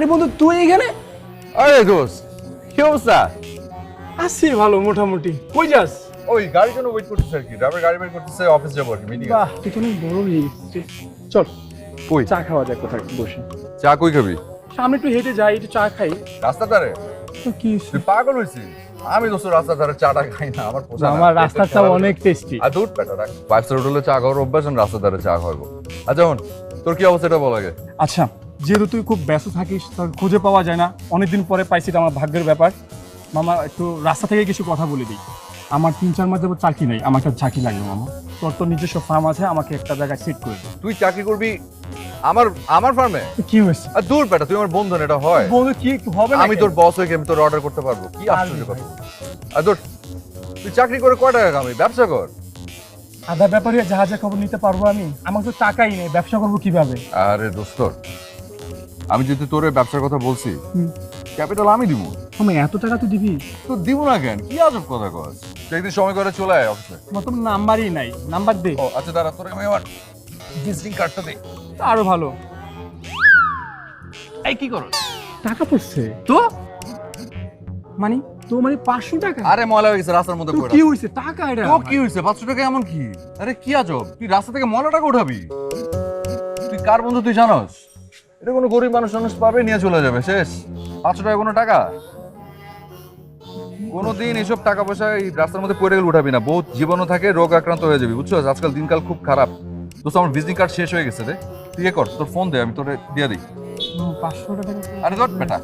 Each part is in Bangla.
আরে বন্ধু তুই এখানে? আরে দোস্ত, কি অবস্থা? আছি ভালো মোটামুটি। কই যাস? ওই গাড়ির জন্য ওয়েট করতেছে আর কি। ড্রাইভার গাড়ি বের করতেছে, অফিস যাবো আর কি, মিটিং। বাহ, তুই তো অনেক বড় হয়ে গেছিস। চল কই চা খাওয়া যাক কোথায় বসে। চা কই খাবি? সামনে একটু হেঁটে যাই, একটু চা খাই। রাস্তার ধারে? তো কি হইছে? তুই পাগল হয়েছিস? আমি দোস্ত রাস্তার ধারে চাটা খাই না, আমার পোষা না। আমার রাস্তার চা অনেক টেস্টি। আর দুধ পেটা রাখ। 5 স্টার হোটেলে চা খাওয়ার অভ্যাস, আমি রাস্তার ধারে চা খাওয়াবো। আচ্ছা হন, তোর কি অবস্থা এটা বল আগে। আচ্ছা, যেহেতু তুই খুব ব্যস্ত থাকিস, তোর খুঁজে পাওয়া যায় না, অনেকদিন পরে পাইছি, এটা আমার ভাগ্যের ব্যাপার। মামা একটু রাস্তা থেকে কিছু কথা বলে দিই। আমার 3-4 মাস যাবো চাকরি নেই, আমার একটা চাকরি লাগবে মামা। তোর তো নিজস্ব ফার্ম আছে, আমাকে একটা জায়গায় সেট করে দে। তুই চাকরি করবি আমার আমার ফার্মে? কি হয়েছে? আর দূর পেটা, তুই আমার বন্ধু না, এটা হয়? বন্ধু কি হবে না? আমি তোর বস হয়ে আমি তোর অর্ডার করতে পারবো? কি আশ্চর্য কথা। আর দূর, তুই চাকরি করে কয় টাকা কামাই? ব্যবসা কর। আধা ব্যাপারে জাহাজের খবর নিতে পারবো আমি? আমার তো টাকাই নেই, ব্যবসা করবো কিভাবে? আরে দোস্ত, আমি যদি তোর এই ব্যবসার কথা বলছি, ক্যাপিটাল আমি দিব। তুমি এত টাকা তুই দিবি? তো দিব না কেন? কি আজব কথা কস। তুই একদিন সময় করে চলে আয় অফিসে। আমার তো নাম্বারই নাই, নাম্বার দে। ও আচ্ছা দাঁড়া, তোর আমি আমার ভিজিটিং কার্ডটা দে। আরো ভালো। এই কি করো? টাকা পড়ছে তো মানে, তো মানে 500 টাকা? আরে ময়লা হয়ে গেছে রাস্তার মধ্যে তো পড়ে। কি হইছে? টাকা এটা তো কি হইছে? 500 টাকা এমন কি? আরে কি আজব, তুই রাস্তা থেকে ময়লা টাকা উঠাবি? তুই কার বন্ধু তুই জানোস? এটা কোনো গরিব মানুষ পাবে, নিয়ে চলে যাবে, শেষ। 500 টাকা কোনো টাকা? কোনোদিন এসব টাকা পয়সা এই রাস্তার মধ্যে পড়ে গেলে উঠাবি না, বহুত জীবাণু থাকে, রোগ আক্রান্ত হয়ে যাবি, বুঝছো? আজকাল দিনকাল খুব খারাপ। দোস্ত আমার ভিজিটিং কার্ড শেষ হয়ে গেছে রে। তুই কর, তোর ফোন দে, আমি তোরে দিয়ে দিই। 500 টাকা? আরে ধর বেটা,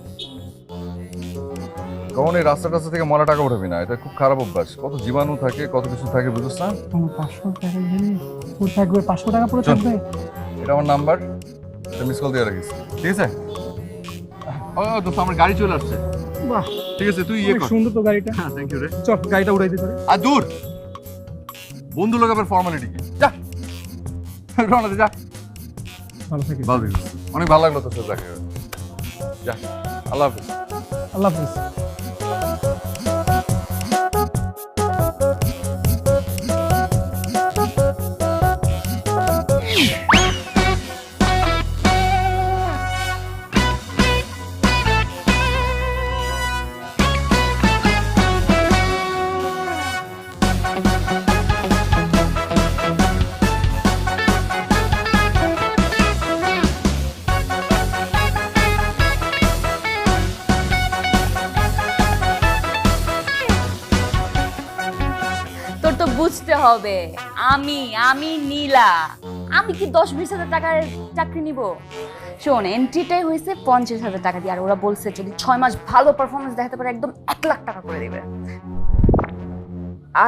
কখন এই রাস্তা টাস্তা থেকে ময়লা টাকা উঠাবি না, এটা খুব খারাপ অভ্যাস। কত জীবাণু থাকে, কত কিছু থাকে, বুঝছ না? 500 টাকা দিলে পুরো থাকবে, 500 টাকা পুরো থাকবে। এটা আমার নাম্বার, এটা মিস কল দিয়ে রাখিস, ঠিক আছে? ও দোস্ত আমার গাড়ি চলে আসছে। বাহ, ঠিক আছে, তুই অনেক সুন্দর তো গাড়িটা। হ্যাঁ, থ্যাংক ইউ রে। চল গাড়িটা উড়াই দিতে। আর দূর, বন্ধু লোক আবার ফর্মালিটি কি? যা রওনা দে, যা। ভালো থাকিস। ভালো থাকিস। অনেক ভালো লাগলো তোর সাথে দেখা করে। যা, আল্লাহ হাফিজ। আল্লাহ হাফেজ। তোর তো বুঝতে হবে, আমি আমি নীলা, আমি কি 10-20 হাজার টাকার চাকরি নিব? শোন, এন্ট্রিটাই হয়েছে 50,000 টাকা দিয়ে, আর ওরা বলছে যদি 6 মাস ভালো পারফরমেন্স দেখাতে পারে একদম 1 লাখ টাকা করে দিবে।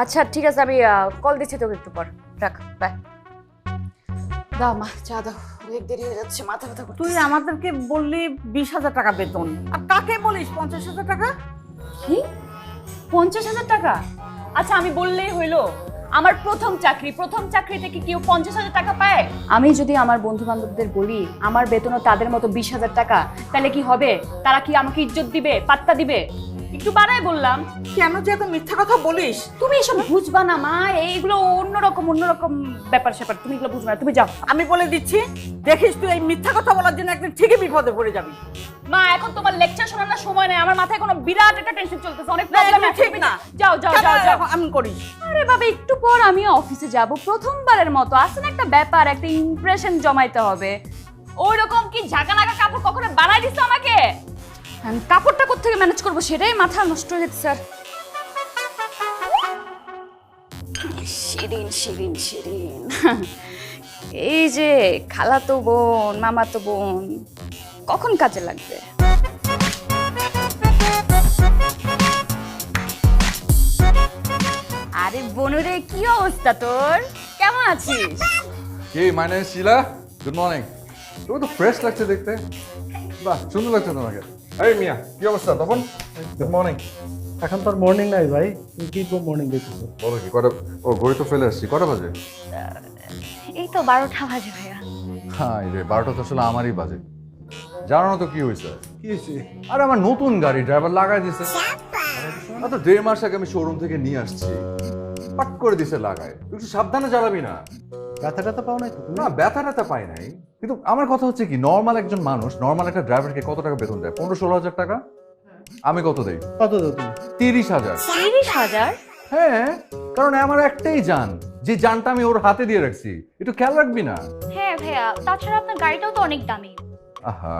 আচ্ছা ঠিক আছে, আমি কল দিচ্ছি তোকে একটু পর। রাখ, বাই। দাও মা, চা দাও, অনেক দেরি হয়ে যাচ্ছে, মাথা ব্যথা করছে। তুই আমাদেরকে বললি 20,000 টাকা বেতন, আর কাকে বলিস 50,000 টাকা? কি 50,000 টাকা? আচ্ছা আমি বললেই হইলো? আমার প্রথম চাকরিতে কি কেউ 50,000 টাকা পায়? আমি যদি আমার বন্ধু বান্ধবদের বলি আমার বেতনও তাদের মতো 20,000 টাকা, তাহলে কি হবে? তারা কি আমাকে ইজ্জত দিবে, পাত্তা দিবে? একটু বাড়ায় বললাম। কেন যে এত মিথ্যা কথা বলিস? তুমি এসব বুঝবা না মা, এইগুলো অন্যরকম ব্যাপার স্যাপার, তুমি এগুলো বুঝবা না, তুমি যাও। আমি বলে দিচ্ছি, দেখিস তুই এই মিথ্যা কথা বলার জন্য একদিন ঠিকই বিপদে পড়ে যাবি। মা এখন তোমার লেকচার শোনানোর সময় নেই, আমার মাথায় কোনো বিরাট একটা টেনশন চলতেছে, অনেক না, প্রবলেম এগুলো ঠিক না। যাও যাও কেন যাও যাও। আমি করিস? আরে বাবা, একটু পর আমি অফিসে যাব, প্রথমবারের মতো আসলে একটা ব্যাপার, একটা ইমপ্রেশন জমাইতে হবে। ওই রকম কি ঝাঁকানাকা কাপড় কখনো বানাই দিছো আমাকে? আমি কাপড়টা কোত্থেকে ম্যানেজ করবো সেটাই মাথা নষ্ট হয়ে যেতে স্যার। শিরিন শিরিন শিরিন, এই যে খালাতো বোন, মামাতো বোন, কখন কাজে লাগবে? আরে বনুরে, কি অবস্থা তোর? কেমন আছিস? কি my name is Shila, good morning. তুমি তো ফ্রেশ লাগছে দেখতে, বাহ সুন্দর লাগছে তোমাকে। এই মিয়া, কি অবস্থা? তখন গুড মর্নিং। এখন তোর মর্নিং নাই ভাই, তুই কি মর্নিং দেখছিস? বলো কি কটা? ও ঘড়ি তো ফেলে আসছি, কটা বাজে? এই তো 12টা বাজে ভাইয়া। হ্যাঁ এই রে, 12টা তো আসলে আমারই বাজে। জানো না তো কি হয়েছে? কি হয়েছে? আরে আমার নতুন গাড়ি ড্রাইভার লাগাই দিছে। তো 1.5 মাস আগে আমি শোরুম থেকে নিয়ে আসছি, পাট করে দিছে লাগায়। তুই একটু সাবধানে চালাবি না। ব্যথা ট্যাথা পাও নাই তো? না ব্যথা ট্যাথা পাই নাই, কিন্তু আমার কথা হচ্ছে কি, নর্মাল একজন মানুষ, নর্মাল একটা ড্রাইভারকে কত টাকা বেতন দেয়? 15-16 হাজার টাকা। আমি কত দেই? কত দাও তুমি? 30,000। 30,000? হ্যাঁ, কারণ আমার একটাই যান, যে যানটা আমি ওর হাতে দিয়ে রাখছি। একটু খেয়াল রাখবি না? হ্যাঁ ভাইয়া, তাছাড়া আপনার গাড়িটাও তো অনেক দামি। আহা,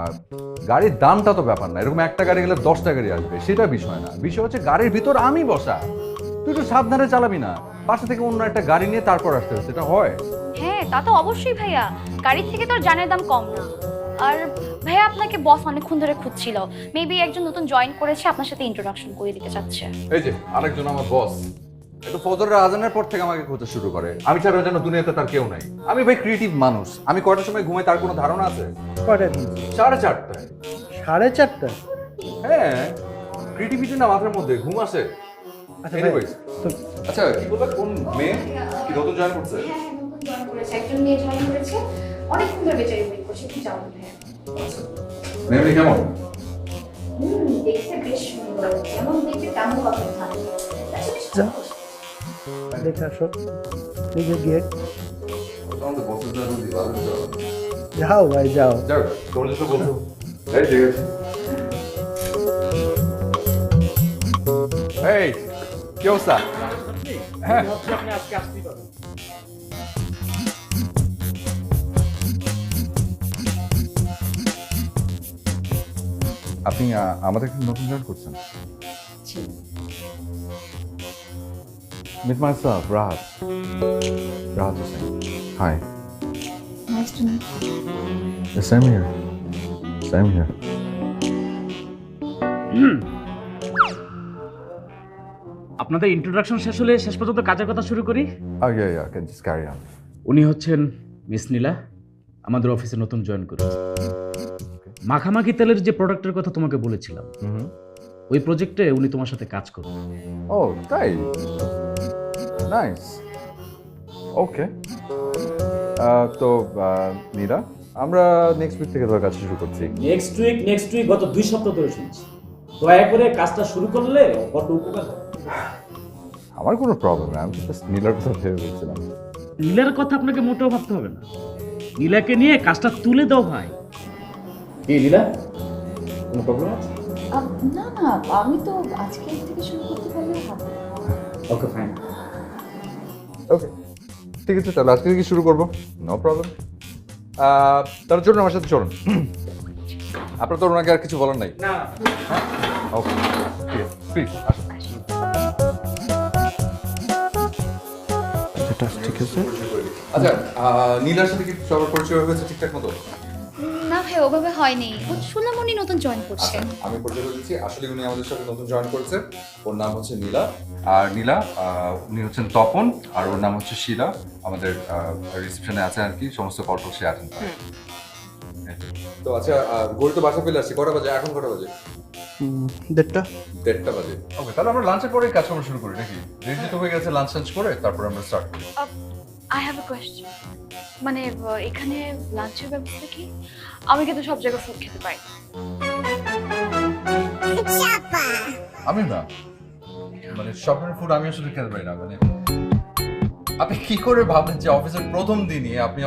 গাড়ির দামটা তো ব্যাপার না, এরকম একটা গাড়ি গেলে 10টা গাড়ি আসবে, সেটা বিষয় না। বিষয় হচ্ছে গাড়ির ভিতর আমি বসা, তুই একটু সাবধানে চালাবি না। পাশে থেকে অন্য একটা গাড়ি নিয়ে তারপর আসতে হবে, সেটা হয়? হ্যাঁ তা তো অবশ্যই ভাইয়া, গাড়ির থেকে তো আর জানের দাম কম না। আর ভাইয়া আপনাকে বস অনেকক্ষণ ধরে খুঁজছিল, মেবি একজন নতুন জয়েন করেছে, আপনার সাথে ইন্ট্রোডাকশন করে দিতে চাচ্ছে। এই যে আরেকজন আমার বস, একটু ফজরের আজানের পর থেকে আমাকে খোঁজা শুরু করে। আমি ছাড়া যেন দুনিয়াতে তার কেউ নাই। আমি ভাই ক্রিয়েটিভ মানুষ, আমি কয়টার সময় ঘুমাই তার কোনো ধারণা আছে? কয়টায় দিন? 4:30টায়। 4:30? হ্যাঁ, ক্রিয়েটিভিটি না মাথার মধ্যে, ঘুম আসে। আচ্ছা Anyways, তো আচ্ছা কি বললা, কোন মেয়ে কি নতুন জয়েন করছে? হ্যাঁ নতুন জয়েন করেছে, একজন মেয়ে জয়েন করেছে, অনেকক্ষণ ধরে বেচারি ওয়েট করছে, একটু যাও ভাইয়া। আচ্ছা, মেয়ে কেমন? দেখতে বেশ সুন্দর, যেমন দেখতে তেমন কথা ভালো। যা দেখে আসো, নিজে গেট। আমাদের বসের জন্য ভালো যাও। যাও ভাই যাও। যাও, তোমরা যেটা বলছো। এই ঠিক আছে। এই কি অবস্থা? হ্যাঁ, আপনি আজকে আসতেই পারেন। আপনি আমাদের নতুন জয়েন করছেন? Meet myself, Rahat. Rahat Hussain. Hi. Nice to meet you. The same here. Same here. আপনাদের ইন্ট্রোডাকশন শেষ হলে শেষ পর্যন্ত কাজের কথা শুরু করি। Oh yeah, can just carry on. উনি হচ্ছেন মিস নীলা, আমাদের অফিসে নতুন জয়েন করেছে। মাখামাখি তেলের যে প্রোডাক্টের কথা তোমাকে বলেছিলাম, ওই প্রজেক্টে উনি তোমার সাথে কাজ করবে। Oh, তাই? Nice. Okay. তো নীলা, আমরা নেক্সট উইক থেকে তোর কাজ শুরু করছি। নেক্সট উইক গত 2 সপ্তাহ ধরে শুনছি। দয়া করে কাজটা শুরু করলে বড় উপকার হয়। আমার কোনো প্রবলেম নেই, আমি জাস্ট নীলার কথা ভেবে বলছিলাম। নীলার কথা আপনাকে মোটেও ভাবতে হবে না, নীলাকে নিয়ে কাজটা তুলে দাও ভাই। কি নীলা, কোনো প্রবলেম আছে? না না, আমি তো আজকে থেকে শুরু করতে পারলেও হবে। Okay fine. ওকে, ঠিক আছে, তাহলে আজকে থেকে শুরু করবো, নো প্রবলেম। তার জন্য আমার সাথে চলুন। আপনার তো ওনাকে আর কিছু বলার নাই? না। ওকে, ঠিক আছে, প্লিজ আসুন। এটা ঠিক আছে। আচ্ছা, নীলার সাথে কি সবার পরিচয় হয়েছে ঠিকঠাক মতো? না ভাই, ওভাবে হয়নি, শুনলাম উনি নতুন জয়েন করছে। আমি পরিচয় করে দিচ্ছি। আসলে উনি আমাদের সাথে নতুন জয়েন করেছে। ওর নাম হচ্ছে নীলা। আর নীলা, উনি হচ্ছেন তপন, আর ওর নাম হচ্ছে শিলা। আমাদের রিসেপশনে আছে আর কি, সমস্ত কল সে অ্যাটেন্ড করে। তো আচ্ছা, গড়ি তো বাসা পেলে আসছি। কটা বাজে এখন? কটা বাজে? 1:30। 1:30 বাজে। ওকে, তাহলে আমরা লাঞ্চের পরেই কাজ করা শুরু করি নাকি? রেডি তো হয়ে গেছে, লাঞ্চ করে তারপর আমরা স্টার্ট করি। আই হ্যাভ এ কোয়েশ্চেন, মানে এখানে লাঞ্চের ব্যবস্থা কি? আমি কিন্তু সব জায়গায় ফুড খেতে পারি। আমি না, মানে স্বপ্নের ফুড আমি আসলে খেতে পারি না। মানে আপনি কি করে ভাবেন যে অফিসের প্রথম দিনই আপনি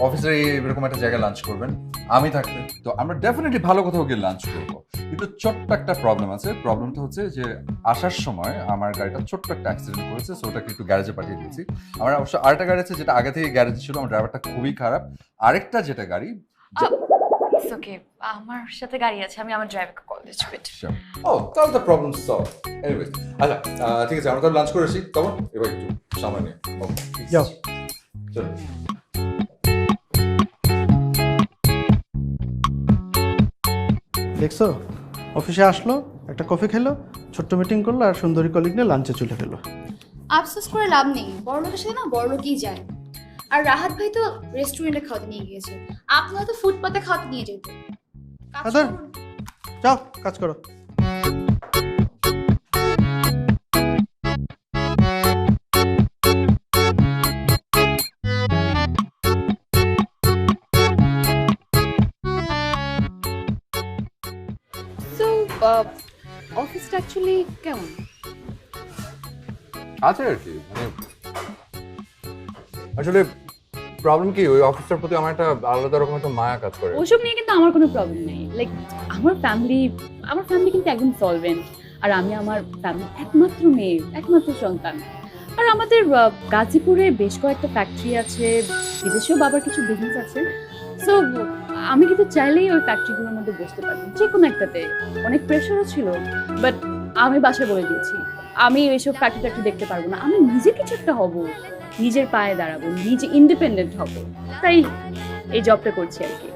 অফিসের এরকম একটা জায়গায় লাঞ্চ করবেন আমি থাকতে? তো আমরা ডেফিনেটলি ভালো কোথাও গিয়ে লাঞ্চ করবো, কিন্তু ছোট্ট একটা প্রবলেম আছে। প্রবলেমটা হচ্ছে যে আসার সময় আমার গাড়িটা ছোট্ট একটা অ্যাক্সিডেন্ট করেছে, সো ওটাকে একটু গ্যারেজে পাঠিয়ে দিয়েছি। আমার অবশ্য আরেকটা গাড়ি আছে যেটা আগে থেকে গ্যারেজে ছিল, আমার ড্রাইভারটা খুবই খারাপ। আরেকটা যেটা গাড়ি, ইটস ওকে, আমার সাথে গাড়ি আছে, আমি আমার ড্রাইভারকে কল দিচ্ছি। ও তাহলে তো প্রবলেম সলভ। এনিওয়েজ, আচ্ছা ঠিক আছে, আমরা তো লাঞ্চ করেছি, তখন এবার একটু সামনে নিয়ে যাও। চলো। দেখছো, অফিসে আসলো, একটা কফি খেলো, ছোট্ট মিটিং করলো, আর সুন্দরী কলিগ নিয়ে লাঞ্চে চলে গেলো। আফসোস করে লাভ নেই, বড় লোকের সাথে না বড় লোকই যায়। আর রাহাত ভাই তো রেস্টুরেন্টে খাওয়াতে নিয়ে গিয়েছে, আপনারা তো ফুটপাতে খাওয়াতে নিয়ে যেত। কাজ আদর। করুন। যাও কাজ করো। সো অফিসটা অ্যাকচুয়ালি কেমন? আছে আর কি, মানে আসলে প্রবলেম কি ওই অফিসটার প্রতি আমার একটা আলাদা রকম একটা মায়া কাজ করে। ওসব নিয়ে কিন্তু আমার কোনো প্রবলেম নেই। লাইক আমার ফ্যামিলি কিন্তু একদম সলভেন্ট, আর আমি আমার ফ্যামিলির একমাত্র মেয়ে, একমাত্র সন্তান। আর আমাদের গাজীপুরে বেশ কয়েকটা ফ্যাক্টরি আছে, বিদেশেও বাবার কিছু বিজনেস আছে। সো আমি কিন্তু চাইলেই ওই ফ্যাক্টরিগুলোর মধ্যে বসতে পারতাম, যে কোনো একটাতে। অনেক প্রেশারও ছিল, বাট আমি বাসায় বলে দিয়েছি আমি এইসব ফ্যাক্টরি দেখতে পারবো না। আমি নিজে কিছু একটা হব, নিজের পায়ে দাঁড়াবো, নিজে ইন্ডিপেন্ডেন্ট হব। তাই এই জবটা করছি আর কি।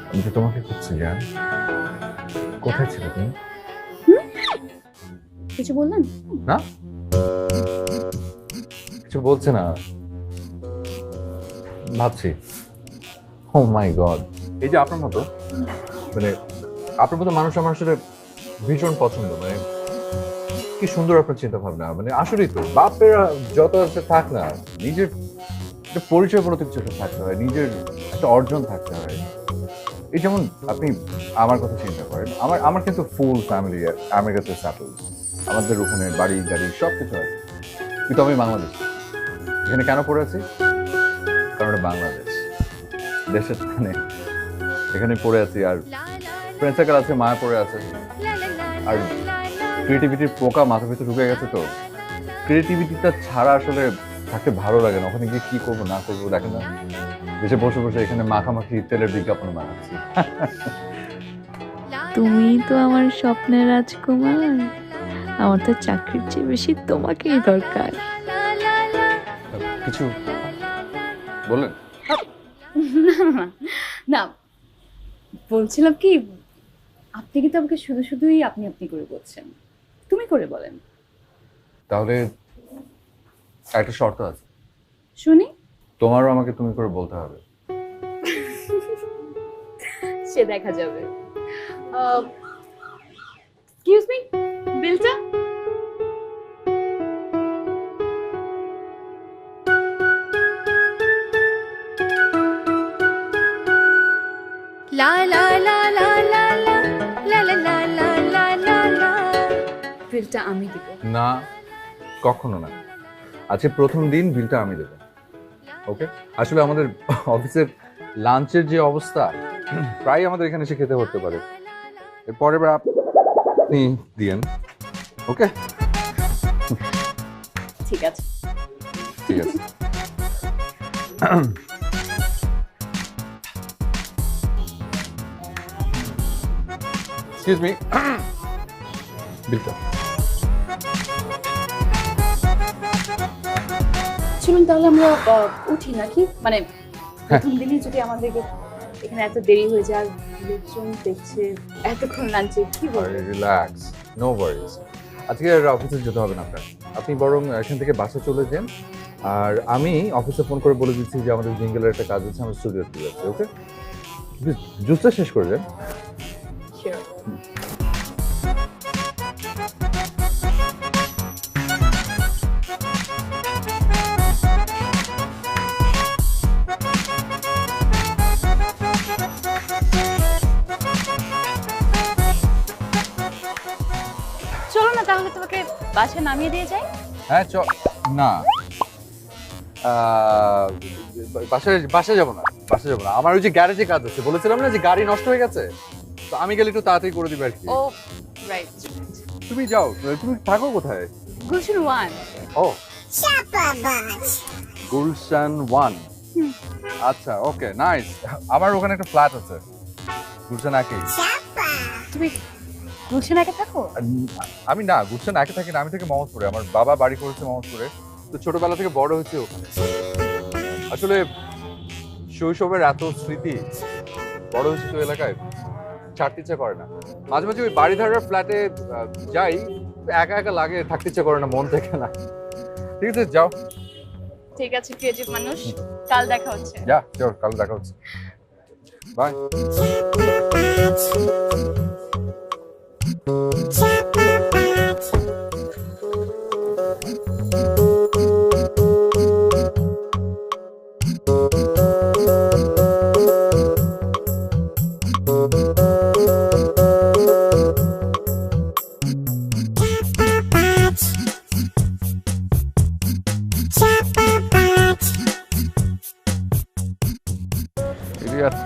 আমি তো তোমাকে খুঁজছি জান। কোথায় ছিল তুমি? কিছু বললেন? না কিছু বলছে না, ভাবছি ও মাই গড, এই যে আপনার মতো মানে আপনার মতো মানুষ আমার আসলে ভীষণ পছন্দ। মানে কি সুন্দর আপনার চিন্তা ভাবনা। মানে আসলেই তো বাপেরা যত আছে থাক না, নিজের একটা পরিচয় বলতে কিছু একটা থাকতে হয়, নিজের একটা অর্জন থাকতে হয়। এই যেমন আপনি আমার কথা চিন্তা করেন, আমার কিন্তু ফুল ফ্যামিলি আমেরিকাতে সেটেল, আমাদের ওখানে বাড়ি গাড়ি সব কিছু আছে, কিন্তু আমি বাংলাদেশ। এখানে কেন পড়ে আছি? কারণ এটা বাংলাদেশ, দেশের স্থানে এখানে পড়ে আছি। আর ফ্রেন্ড সার্কেল আছে, মায়া পড়ে আছে, আর ক্রিয়েটিভিটির পোকা মাথার ভিতরে ঢুকে গেছে। তো ক্রিয়েটিভিটিটা ছাড়া আসলে থাকতে ভালো লাগে না। ওখানে গিয়ে কি করবো না করবো দেখেন না, দেশে বসে বসে এখানে মাখামাখি তেলের বিজ্ঞাপন বানাচ্ছি। তুমি তো আমার স্বপ্নের রাজকুমার, আমার তো চাকরির চেয়ে বেশি তোমাকেই দরকার। কিছু বললেন? না, বলছিলাম কি, আপনি কিন্তু আমাকে শুধু শুধুই আপনি আপনি করে বলছেন, তুমি করে বলেন। তাহলে একটা শর্ত আছে, শুনি। তোমারও আমাকে তুমি করে বলতে হবে। সে দেখা যাবে। এক্সকিউজ মি, বিলটা? লা লা লা লা লা লা লা লা লা লা লা লা লা। বিলটা আমি দিব। না, কখনো না। আজকে প্রথম দিন, বিলটা আমি দেবো। ওকে? আসলে আমাদের অফিসের লাঞ্চের যে অবস্থা, প্রায় আমাদের এখানে এসে খেতে হতে পারে। এর পরের বার আপনি দিয়েন। ওকে? ঠিক আছে। ঠিক আছে। এক্সকিউজ মি, বিলটা। চলুন তাহলে আমরা উঠি নাকি? মানে প্রথম দিনই যদি আমাদেরকে এখানে এত দেরি হয়ে যায়, লোকজন দেখছে এতক্ষণ লাঞ্চে, কি বলবো? Relax, no worries. আজকে আর অফিসে যেতে হবে না আপনার, আপনি বরং এখান থেকে বাসে চলে যান। আর আমি অফিসে ফোন করে বলে দিচ্ছি যে আমাদের জিঙ্গেলের একটা কাজ আছে, আমার স্টুডিওতে যাচ্ছি। ওকে? জুসটা শেষ করে দেন। Sure. চলো না তাহলে তোমাকে বাসায় নামিয়ে দিয়ে যাই। হ্যাঁ না, বাসায় যাবো না, বাসায় যাবো না। আমার ওই যে গ্যারেজে কাজ আছে, বলেছিলাম না যে গাড়ি নষ্ট হয়ে গেছে, তো আমি গেলে একটু তাড়াতাড়ি করে দিবে আর কি। ও রাইট, তুমি যাও, তুমি থাকো কোথায়? গুলশান 1। ও গুলশান 1। আচ্ছা, ওকে, নাইস। আমার ওখানে একটা ফ্ল্যাট আছে গুলশান একে। তুমি গুলশান একা থাকো? আমি না গুলশান একে থাকি না, আমি থাকি মোহাম্মদপুরে। আমার বাবা বাড়ি করেছে মোহাম্মদপুরে, তো ছোটবেলা থেকে বড় হয়েছে ওখানে। আসলে শৈশবের এত স্মৃতি, বড় হয়েছে তো এলাকায়, ছাড়তে ইচ্ছা করে না। মাঝে মাঝে ওই বাড়ি ধারার ফ্ল্যাটে যাই, একা একা লাগে, থাকতে ইচ্ছা করে না, মন থেকে না। ঠিক আছে, যাও। ঠিক আছে, ক্রিয়েটিভ মানুষ, কাল দেখা হচ্ছে। যা, চল, কাল দেখা হচ্ছে। বাই।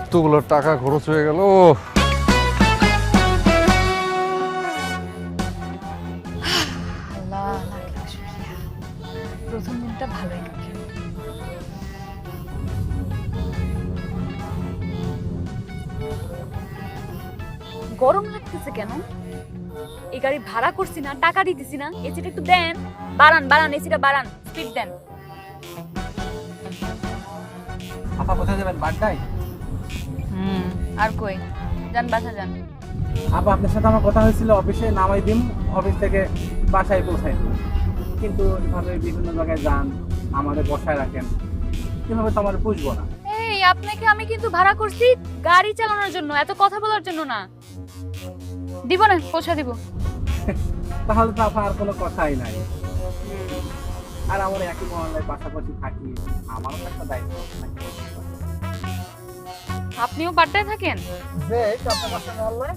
এতগুলো টাকা খরচ হয়ে গেল। আল্লাহ, লাখ লাখ শুকরিয়া। প্রথম দিনটা ভালোই কাটলো। গরম লাগতেছে কেন? এই গাড়ি ভাড়া করছি না, টাকা দিতেছি না, এসিটা একটু দেন। বাড়ান বাড়ান, এসিটা বাড়ান, স্পিড দেন। আপা কোথায় যাবেন? বাড্ডায়? আর কই যান, বাসা যান। আপা আপনার সাথে আমার কথা হয়েছিল অফিসে নামাই দিন, অফিস থেকে বাসায় পৌঁছাই দিন, কিন্তু এভাবে বিভিন্ন জায়গায় যান, আমাদের বসায় রাখেন, কিভাবে তো আমার বুঝবো না। এই আপনাকে আমি কিন্তু ভাড়া করছি গাড়ি চালানোর জন্য, এত কথা বলার জন্য না। দিব না, পয়সা দিব। তাহলে তো আপা আর কোনো কথাই নাই। আর আমরা একই মহল্লায় পাশাপাশি থাকি, আমারও তো একটা দায়িত্ব থাকে। আপনিও বাড্ডায় থাকেন? বেশ, আপনার বাসা মহল্লায়?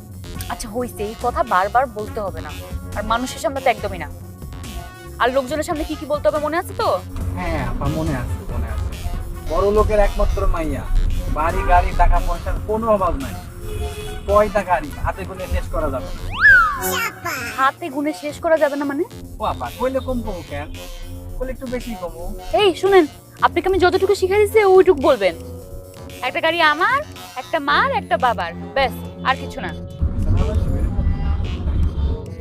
আচ্ছা হইছে, এই কথা বারবার বলতে হবে না, আর মানুষের সামনে তো একদমই না। আর লোকজনের সামনে কি কি বলতে হবে মনে আছে তো? হ্যাঁ আপা, মনে আছে মনে আছে। বড় লোকের একমাত্র মাইয়া, বাড়ি গাড়ি টাকা পয়সার কোনো অভাব নাই। কয়টা গাড়ি হাতে গুনে শেষ করা যাবে না। হাতে গুনে শেষ করা যাবে না মানে? ও আপা, কইলে কম কমু কেন? কইলে একটু বেশি কমু। এই শুনেন, আপনাকে আমি যতটুকু শিখাই দিচ্ছি ওইটুকু বলবেন। একটা গাড়ি আমার, একটা মার, একটা বাবার, ব্যাস, আর কিছু না।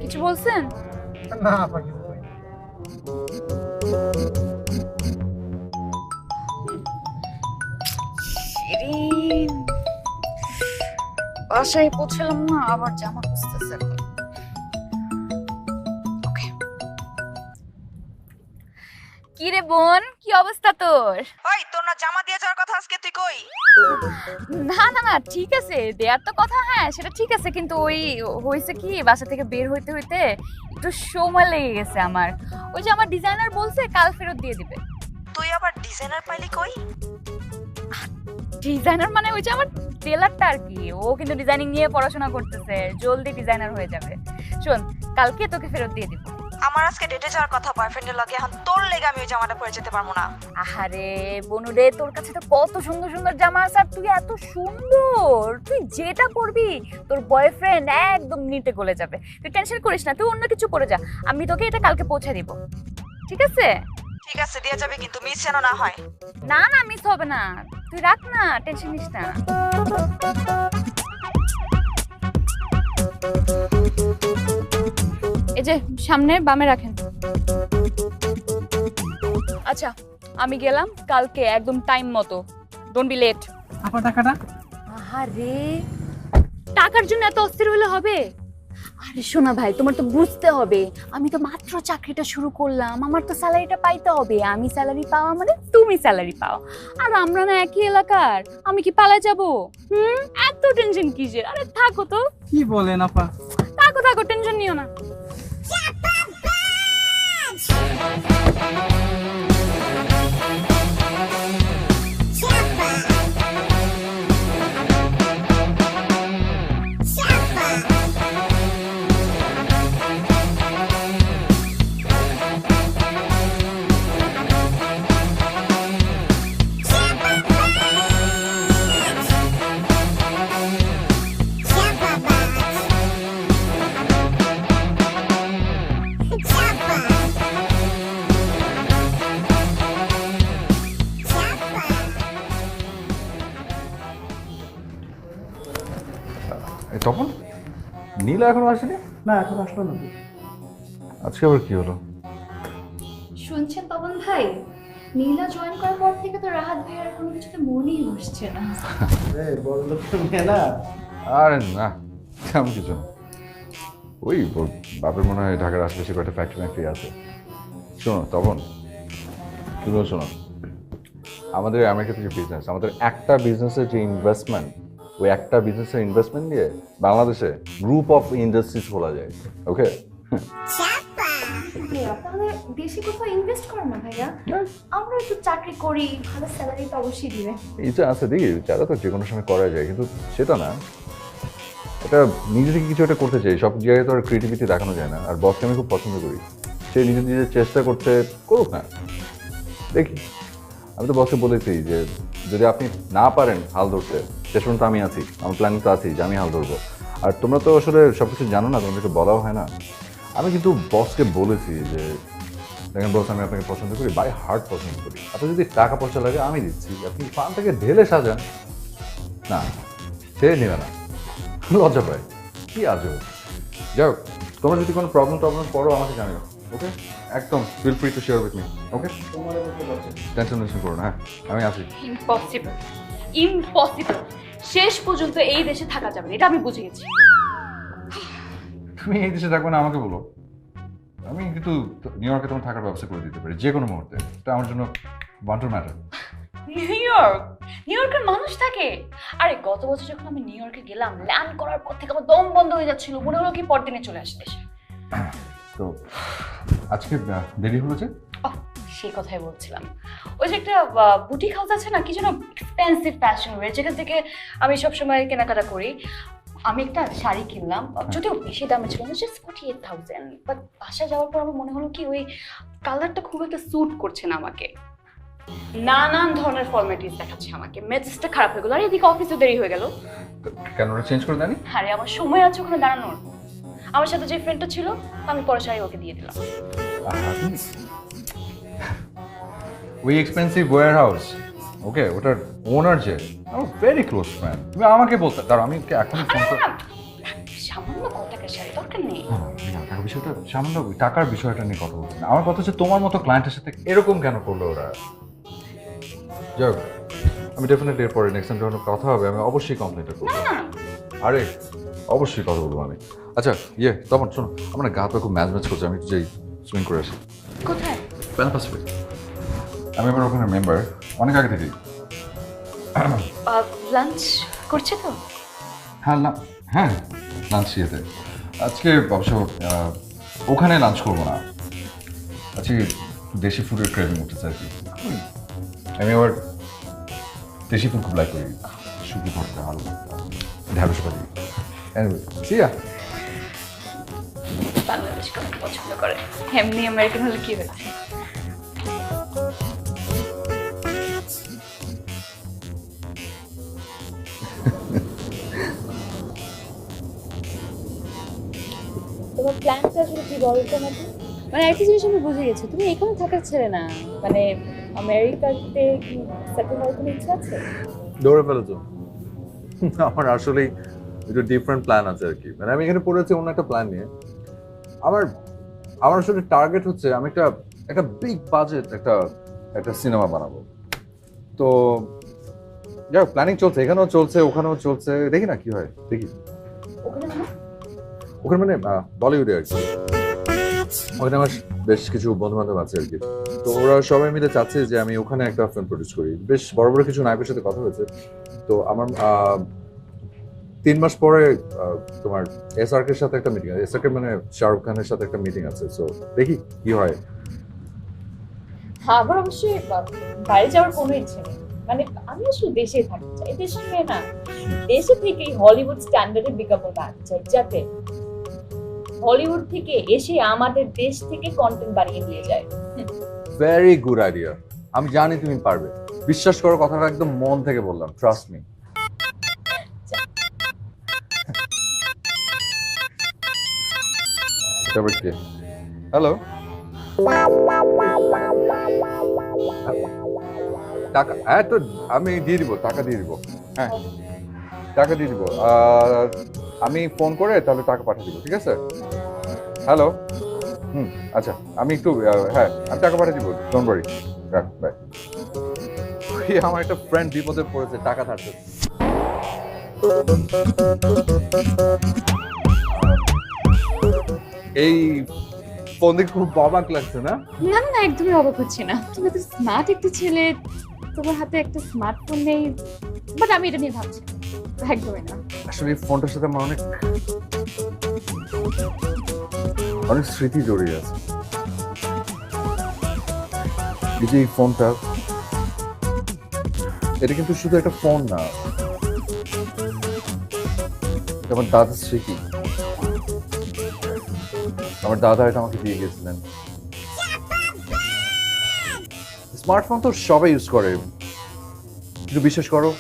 কিছু বলছেন? না আপা, কিছু কই। বাসায় পৌঁছলাম না, আবার জামা খুঁজতেছে। কি রে বোন, কি অবস্থা তোর? ওই তোর না জামা দিয়ে যাওয়ার কথা, আজকে তুই কই? না না না, ঠিক আছে, দেয়ার তো কথা, হ্যাঁ সেটা ঠিক আছে, কিন্তু ওই হয়েছে কি, বাসা থেকে বের হইতে হইতে একটু সময় লেগে গেছে আমার। ওই যে আমার ডিজাইনার বলছে কাল ফেরত দিয়ে দিবে। তুই আবার ডিজাইনার পাইলি কই? ডিজাইনার মানে ওই যে আমার টেলারটা আর কি, ও কিন্তু ডিজাইনিং নিয়ে পড়াশোনা করতেছে, জলদি ডিজাইনার হয়ে যাবে। শোন, কালকে তোকে ফেরত দিয়ে দিব। আমার আজকে ডেটে যাওয়ার কথা বয়ফ্রেন্ডের লগে, এখন তোর লেগে আমি ওই জামাটা পরে যেতে পারবো না। আহারে বনুরে, তোর কাছে তো কত সুন্দর সুন্দর জামা আছে, আর তুই এত সুন্দর, তুই যেটা পরবি তোর বয়ফ্রেন্ড একদম নিতে গলে যাবে। তুই টেনশন করিস না, তুই অন্য কিছু পরে যা, আমি তোকে এটা কালকে পৌঁছে দিব, ঠিক আছে? ঠিক আছে, দিয়ে যাবে, কিন্তু মিস যেন না হয়। না না, মিস হবে না, তুই রাখ না, টেনশন নিস না। এই যে সামনে বামে রাখেন। আচ্ছা আমি গেলাম, কালকে একদম টাইম মতো, ডোন্ট বি লেট। আপা টাকাটা? আরে টাকার জন্য এত অস্থির হলে হবে? আরে শোনা ভাই, তোমার তো বুঝতে হবে, আমি তো মাত্র চাকরিটা শুরু করলাম, আমার তো স্যালারিটা পাইতে হবে। আমি স্যালারি পাওয়া মানে তুমি স্যালারি পাও, আর আমরা না একই এলাকার, আমি কি পালায় যাব? এত টেনশন কিসের? আরে থাকো তো। কি বলেন আপা? থাকো থাকো, টেনশন নিও না। তখন নীলা এখনো আসেনি? না এখন আসলো না। আজকে আবার কি হলো? শুনছেন তপন ভাই, নীলা জয়েন করার পর থেকে তো রাহাত ভাইয়ার কোনো কিছুতে মনেই বসছে না। বড় লোক মেয়ে না। আরে না, তেমন কিছু না। ওই ওর বাপের মনে হয় ঢাকার আশেপাশে কয়েকটা ফ্যাক্টরি আছে। শোনো তখন, তুমিও শোনো, আমাদের আমেরিকাতে যে বিজনেস, আমাদের একটা বিজনেসের যে ইনভেস্টমেন্ট, ওই একটা বিজনেসের ইনভেস্টমেন্ট দিয়ে বাংলাদেশে গ্রুপ অফ ইন্ডাস্ট্রিজ খোলা যায়। ওকে, ভাইয়া তাহলে দেশে কোথাও ইনভেস্ট করো না ভাইয়া, আমরা একটু চাকরি করি, ভালো স্যালারি তো অবশ্যই দিবে। ইচ্ছা আছে দেখি, যারা তো যে কোনো সময় করা যায়, কিন্তু সেটা না, এটা নিজে থেকে কিছু একটা করতে চাই। সব জায়গায় তো আর ক্রিয়েটিভিটি দেখানো যায় না। আর বসকে আমি খুব পছন্দ করি, সে নিজে নিজে চেষ্টা করতে করুক না, দেখি। আমি তো বসকে বলেছি যে যদি আপনি না পারেন হাল ধরতে, শেষ পর্যন্ত আমি আছি, আমার প্ল্যানিং তো আছি যে আমি হাল ধরবো। আর তোমরা তো আসলে সব কিছু জানো না, তোমাদেরকে বলাও হয় না। আমি কিন্তু বসকে বলেছি যে দেখেন বস, আমি আপনাকে পছন্দ করি, বাই হার্ট পছন্দ করি। আপনি যদি টাকা পয়সা লাগে আমি দিচ্ছি, আপনি ফান্ডটাকে ঢেলে সাজান। না, সে নেবে না, লজ্জা পায়। কি আজব। যাই হোক, তোমরা যদি কোনো প্রবলেম পড়ো আমাকে জানিও, ওকে? একদম feel free to share with me, okay? Tension করো না, হ্যাঁ আমি আছি। Impossible, impossible. শেষ পর্যন্ত এই দেশে থাকা যাবে না, এটা আমি বুঝে গেছি। তুমি এই দেশে থাকবে না আমাকে বলো, আমি কিন্তু নিউ ইয়র্কে তোমার থাকার ব্যবস্থা করে দিতে পারি যে কোনো মুহূর্তে। এটা আমার জন্য wonder matter. New York, new ইয়র্কের মানুষ থাকে। আরে গত বছর যখন আমি নিউ ইয়র্কে গেলাম, ল্যান্ড করার পর থেকে আমার দম বন্ধ হয়ে যাচ্ছিল, মনে হলো কি পরদিনে চলে আসে দেশে। তো আজকে দেরি হলো যে? সেই কথাই বলছিলাম, ওই যে একটা বুটিক হাউস আছে না, কি যেন এক্সপেন্সিভ ফ্যাশন ওয়্যার, যেখান থেকে আমি সবসময় কেনাকাটা করি। আমি একটা শাড়ি কিনলাম, যদিও বেশি দামে ছিল না, জাস্ট 48,000। বাট বাসা যাওয়ার পর আমার মনে হলো কি ওই কালারটা খুব একটা স্যুট করছে না আমাকে। নানান ধরনের ফর্মালিটিস দেখাচ্ছে আমাকে, মেসেজটা খারাপ হয়ে গেল। আর এদিকে অফিসে দেরি হয়ে গেল। কেন ওটা চেঞ্জ করে দেনি? আরে আমার সময় আছে ওখানে দাঁড়ানোর। আমার সাথে যে ফ্রেন্ডটা ছিল, আমি পরে শাড়ি ওকে দিয়ে দিলাম। ওই এক্সপেন্সিভ ওয়্যার হাউস, ওকে, ওটার ওনার যে আমার ভেরি ক্লোজ ফ্রেন্ড। তুমি আমাকে বলতে, কারণ আমি এখনই ফোন করে সামান্য কত টাকার শাড়ি, দরকার নেই। টাকা বিষয়টা সামান্য, টাকার বিষয়টা নিয়ে কথা বলছি না। আমার কথা হচ্ছে তোমার মতো ক্লায়েন্টের সাথে এরকম কেন করলো ওরা? যাই হোক, আমি ডেফিনেটলি এরপরে নেক্সট টাইম যখন কথা হবে আমি অবশ্যই কমপ্লেনটা করবো। আরে অবশ্যই কথা বলবো আমি। আচ্ছা তখন শোনো, আমার না গা তো খুব ম্যাচ করছে, আমি একটু যাই সুইং করে আসি। কোথায়? Pan Pacific. আমি এবার ওখানে মেম্বার অনেক আগে থেকেই। লাঞ্চ করছে তো? হ্যাঁ লাঞ্চ ইয়েতে আজকে অবশ্য ওখানে লাঞ্চ করবো না, আজকে দেশি ফুডের ক্রেভিং উঠেছে আর কি। আমি আবার দেশি ফুড খুব লাইক করি, শুকনো ভর্তা, আলু, ঢ্যাঁড়স ভাজি। এনিওয়ে, সি ইয়া। বাংলাদেশ অনেক পছন্দ করে, এমনি আমেরিকান হলে কি হয়েছে? তোমার প্ল্যানটা আসলে কি বলতো আমাকে? মানে একটা জিনিস আমি বুঝে গেছি, তুমি এখানে থাকার ছেড়ে না, মানে আমেরিকাতে কি সেটেল হওয়ার কোনো ইচ্ছা আছে? দৌড়ে ফেলেছো। আমার আসলেই একটু ডিফারেন্ট প্ল্যান আছে আর কি। মানে আমি এখানে পড়েছি অন্য একটা প্ল্যান নিয়ে। আমার আসলে টার্গেট হচ্ছে আমি একটা বিগ বাজেট একটা সিনেমা বানাবো। তো যাই হোক, প্ল্যানিং চলছে, এখানেও চলছে ওখানেও চলছে, দেখি না কি হয়, দেখি। ওখানে মানে বলিউডে আর কি। ওখানে আমার বেশ কিছু বন্ধু বান্ধব আছে আর কি। তো ওরা সবাই মিলে চাচ্ছে যে আমি ওখানে একটা ফিল্ম প্রডিউস করি। বেশ বড় বড় কিছু নায়কের সাথে কথা হয়েছে। তো আমার 3 মাস পরে তোমার SRK-র সাথে একটা মিটিং আছে। SRK মানে শাহরুখ খানের সাথে একটা মিটিং আছে। সো দেখি কি হয়। আমার অবশ্যই বাইরে যাওয়ার কোনো ইচ্ছে নেই, মানে আমি আসলে দেশেই থাকতে চাই। দেশে মেয়ে না, দেশে থেকেই হলিউড স্ট্যান্ডার্ডে বিজ্ঞাপন আনতে চাই, যাতে হলিউড থেকে এসে আমাদের দেশ থেকে কন্টেন্ট বানিয়ে নিয়ে যায়। Very good idea. আমি জানি তুমি পারবে, বিশ্বাস করো, কথাটা একদম মন থেকে বললাম, ট্রাস্ট মি। হ্যালো, টাকা? হ্যাঁ, তো আমি দিয়ে দিব, টাকা দিয়ে দিব। হ্যাঁ, টাকা দিয়ে দিব। আমি ফোন করে তাহলে টাকা পাঠিয়ে দিব, ঠিক আছে? হ্যালো, আচ্ছা, আমি একটু হ্যাঁ আমি টাকা পাঠিয়ে দিব, ডোন্ট ওয়ারি। রাখ, বাই। আমার একটা ফ্রেন্ড বিপদে পড়েছে, টাকা ধারছে। এই ফোন দেখে খুব অবাক লাগছে না? না না, একদমই অবাক হচ্ছে না। তুমি তো স্মার্ট একটা ছেলে, তোমার হাতে একটা স্মার্টফোন নেই, বাট আমি এটা নিয়ে ভাবছি একদমই না। আসলে এই ফোনটার সাথে আমার অনেক স্মৃতি জড়িয়ে আছে। এই যে এই ফোনটা, এটা কিন্তু শুধু একটা ফোন না, আমার দাদার স্মৃতি। আমার দাদা এটা আমাকে দিয়ে গেছিলেন। স্মার্টফোন তো সবাই ইউজ করে, কিন্তু বিশ্বাস করো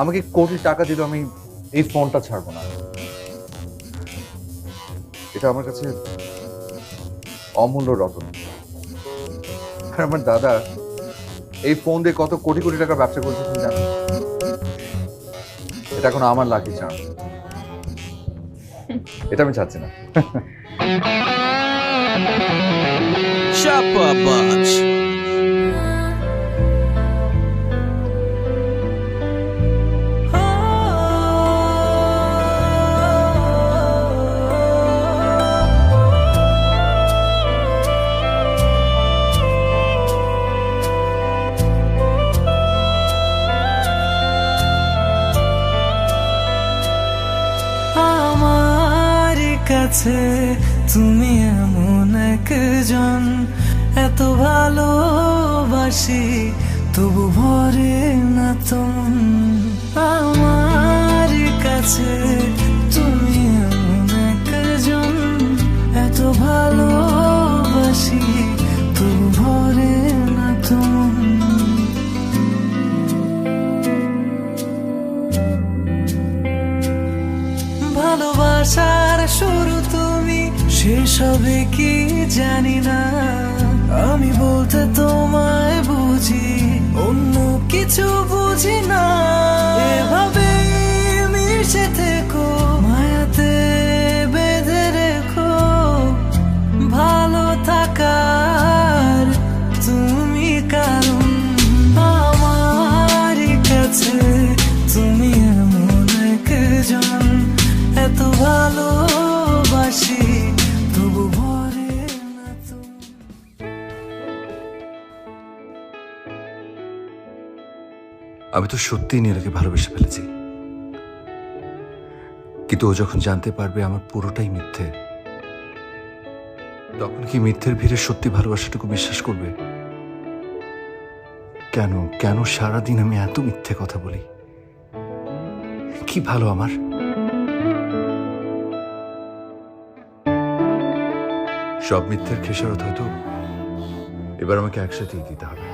আমাকে কোটি টাকা দিলেও আমি এই ফোনটা ছাড়বো না। এটা আমার কাছে অমূল্য রতন। আর আমার দাদা এই ফোন দিয়ে কত কোটি কোটি টাকা ব্যবসা করছে তুমি জানো? এটা এখন আমার লাকি চান্স। এটা আমি চাচ্ছি না। Chopper Bunch. আমার কাছে তুমি এমন একজন, এত ভালোবাসি তবু ভরে না তুমি। আমার কাছে তুমি এমন একজন, এত ভালোবাসি তবু ভরে না তুমি। ভালোবাসার শুরু তুমি, শেষ হবে কি জানি না। আমি বলতে তোমায় বুঝি, অন্য কিছু বুঝি না। এভাবে মিশে থেকো, মায়াতে বেঁধে রেখো, ভালো থাকার তুমি কারণ। আমার কাছে তুমি এমন একজন, এত ভালোবাসি তবু ভরে না তুমি। আমি তো সত্যিই নীলাকে ভালোবেসে ফেলেছি, কিন্তু ও যখন জানতে পারবে আমার পুরোটাই মিথ্যে, তখন কি মিথ্যের ভিড়ে সত্যি ভালোবাসাটুকু বিশ্বাস করবে? কেন কেন সারাদিন আমি এত মিথ্যে কথা বলি? কি ভালো আমার। সব মিথ্যের খেসারত হয়তো এবার আমাকে একসাথেই দিতে হবে।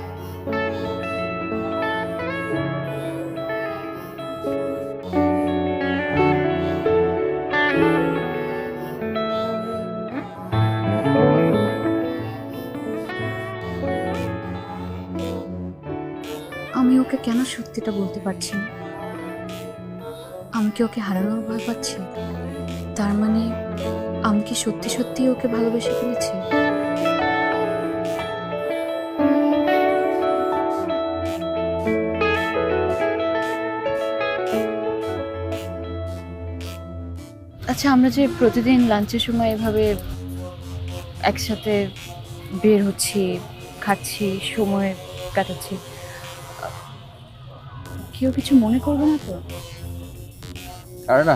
আমি ওকে কেন সত্যিটা বলতে পারছি না? আমি কি ওকে হারানোর ভয় পাচ্ছি? তার মানে আমি কি সত্যি সত্যি ওকে ভালোবেসে ফেলেছি? আচ্ছা, আমরা যে প্রতিদিন লাঞ্চের সময় এভাবে একসাথে বের হচ্ছি, খাচ্ছি, সময় কাটাচ্ছি, কেউ কিছু মনে করবে না তো? আরে না,